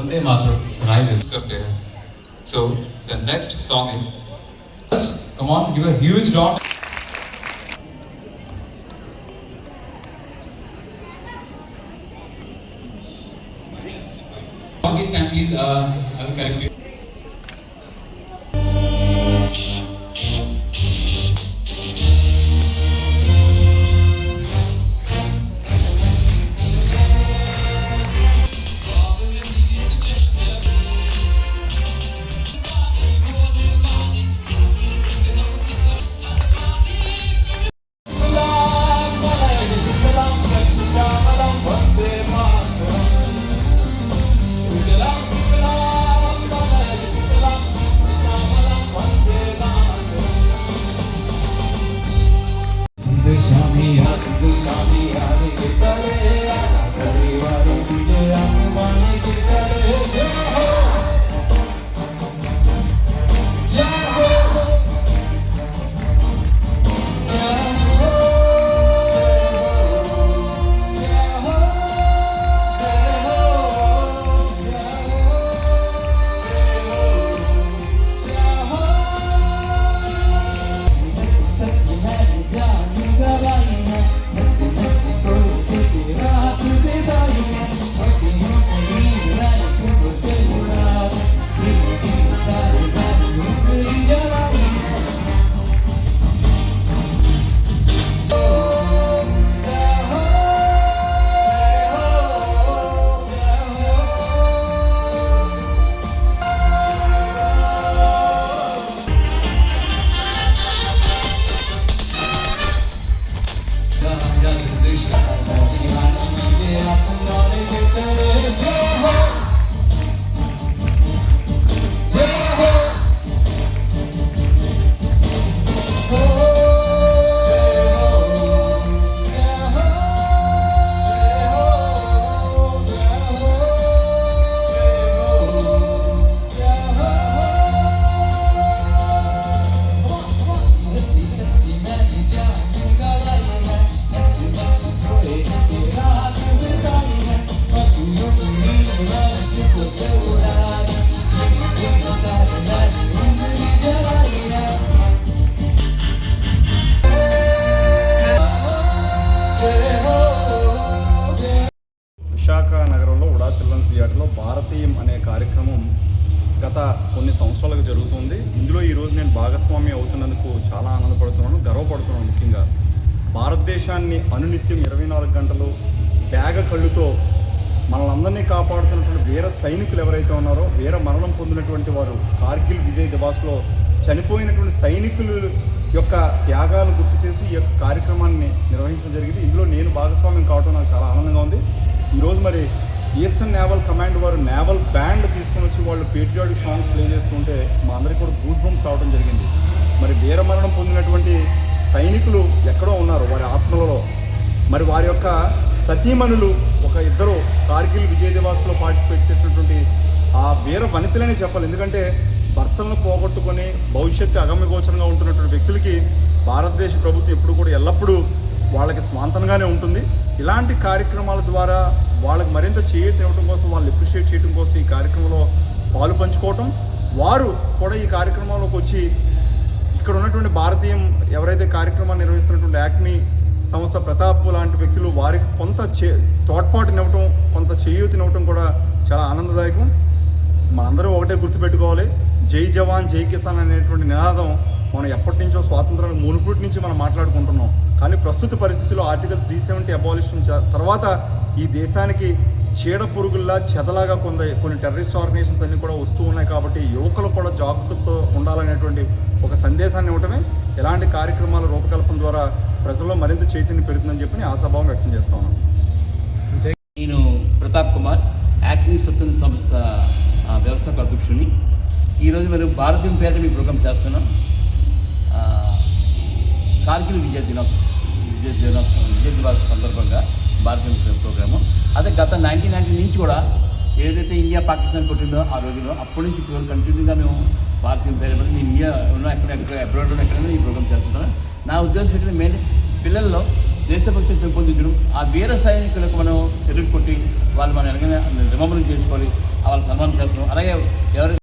वंदे मातरम सुनाई करते हैं. So the next song is. Come on, give a huge round. Please stand, please. I will correct you. Visakha నగరంలో ఉడా children's థియేటర్లో భారతీయం అనే కార్యక్రమం గత కొన్ని సంవత్సరాలుగా జరుగుతుంది. ఇందులో ఈరోజు నేను భాగస్వామి అవుతున్నందుకు చాలా ఆనందపడుతున్నాను, గర్వపడుతున్నాను. ముఖ్యంగా భారతదేశాన్ని అనునిత్యం 24 గంటలు త్యాగ కళ్ళుతో మనల్ని కాపాడుతున్నటువంటి వీర సైనికులు ఎవరైతే ఉన్నారో, వీర మరణం పొందినటువంటి వారు, కార్గిల్ విజయ్ దివాస్లో చనిపోయినటువంటి సైనికులు యొక్క త్యాగాలు గుర్తు చేసి ఈ యొక్క కార్యక్రమాన్ని నిర్వహించడం జరిగింది. ఇందులో నేను భాగస్వామ్యం కావడం నాకు చాలా ఆనందంగా ఉంది. ఈరోజు మరి ఈస్టర్న్ నేవల్ కమాండ్ వారు నేవల్ బ్యాండ్ తీసుకొని వచ్చి వాళ్ళు పేట్రియాటిక్ సాంగ్స్ ప్లే చేస్తుంటే మా అందరికీ కూడా గూస్ బంప్స్ రావడం జరిగింది. మరి వీరమరణం పొందినటువంటి సైనికులు ఎక్కడో ఉన్నారు, వారి ఆత్మలలో. మరి వారి యొక్క సతీమణులు ఒక ఇద్దరు కార్గిల్ విజయ్ దివాస్లో పార్టిసిపేట్ చేసినటువంటి ఆ వీర వనితలనే చెప్పాలి. ఎందుకంటే భర్తలను పోగొట్టుకొని భవిష్యత్తు అగమ్యగోచరంగా ఉంటున్నటువంటి వ్యక్తులకి భారతదేశ ప్రభుత్వం ఎప్పుడు కూడా ఎల్లప్పుడూ వాళ్ళకి స్వాంతనగానే ఉంటుంది. ఇలాంటి కార్యక్రమాల ద్వారా వాళ్ళకి మరింత చేయూత ఇవ్వడం కోసం, వాళ్ళు అప్రిషియేట్ చేయడం కోసం ఈ కార్యక్రమంలో పాలు పంచుకోవటం, వారు కూడా ఈ కార్యక్రమంలోకి వచ్చి ఇక్కడ ఉన్నటువంటి భారతీయం ఎవరైతే కార్యక్రమాన్ని నిర్వహిస్తున్నటువంటి యాక్మీ సంస్థ ప్రతాప్ లాంటి వ్యక్తులు వారికి కొంత తోడ్పాటునివ్వటం, కొంత చేయూతనివ్వటం కూడా చాలా ఆనందదాయకం. మనందరం ఒకటే గుర్తుపెట్టుకోవాలి, జై జవాన్ జై కిసాన్ అనేటువంటి నినాదం మనం ఎప్పటి నుంచో స్వాతంత్రానికి మునుపటి నుంచి మనం మాట్లాడుకుంటున్నాం. కానీ ప్రస్తుత పరిస్థితుల్లో ఆర్టికల్ 370 అబాలిషన్ తర్వాత ఈ దేశానికి చీడ పురుగుల్లా చెదలాగా కొన్ని టెర్రరిస్ట్ ఆర్గనైజేషన్స్ అన్నీ కూడా వస్తూ ఉన్నాయి. కాబట్టి యువకులు కూడా జాగ్రత్తతో ఉండాలనేటువంటి ఒక సందేశాన్ని ఇవ్వటమే ఇలాంటి కార్యక్రమాల రూపకల్పన ద్వారా ప్రజల్లో మరింత చైతన్యం పెరుగుతుందని చెప్పి ఆశాభావం వ్యక్తం చేస్తా ఉన్నాను. నేను ప్రతాప్ కుమార్, యాక్మీ స్వతంత్ర సంస్థ వ్యవస్థాపక అధ్యక్షుని. ఈరోజు మరి భారతీయం పేట మీ ప్రోగ్రాం చేస్తున్నాం. కార్గిల్ విజయ్ దివాస్ సందర్భంగా భారతీయ ప్రోగ్రాము. అదే గత 1990 నుంచి కూడా ఏదైతే ఇండియా పాకిస్తాన్ కొట్టిందో ఆ రోజుల్లో అప్పటి నుంచి ఇప్పుడు కంటిన్యూగా మేము భారతీయ పేరు మేము ఇండియా ఉన్నా ఎక్కడ అబ్రాడ్ ఉన్న ఎక్కడైనా ఈ ప్రోగ్రామ్ చేస్తున్నాం. నా ఉద్దేశం ఏంటంటే మెయిన్ పిల్లల్లో దేశభక్తిని పెంపొందించడం, ఆ వీర సైనికులకు మనం సెల్యూట్ కొట్టి వాళ్ళు మనం ఎలాగైనా రిమంబర్ చేసుకోవాలి. వాళ్ళ సన్మానం చేస్తున్నాం. అలాగే ఎవరైతే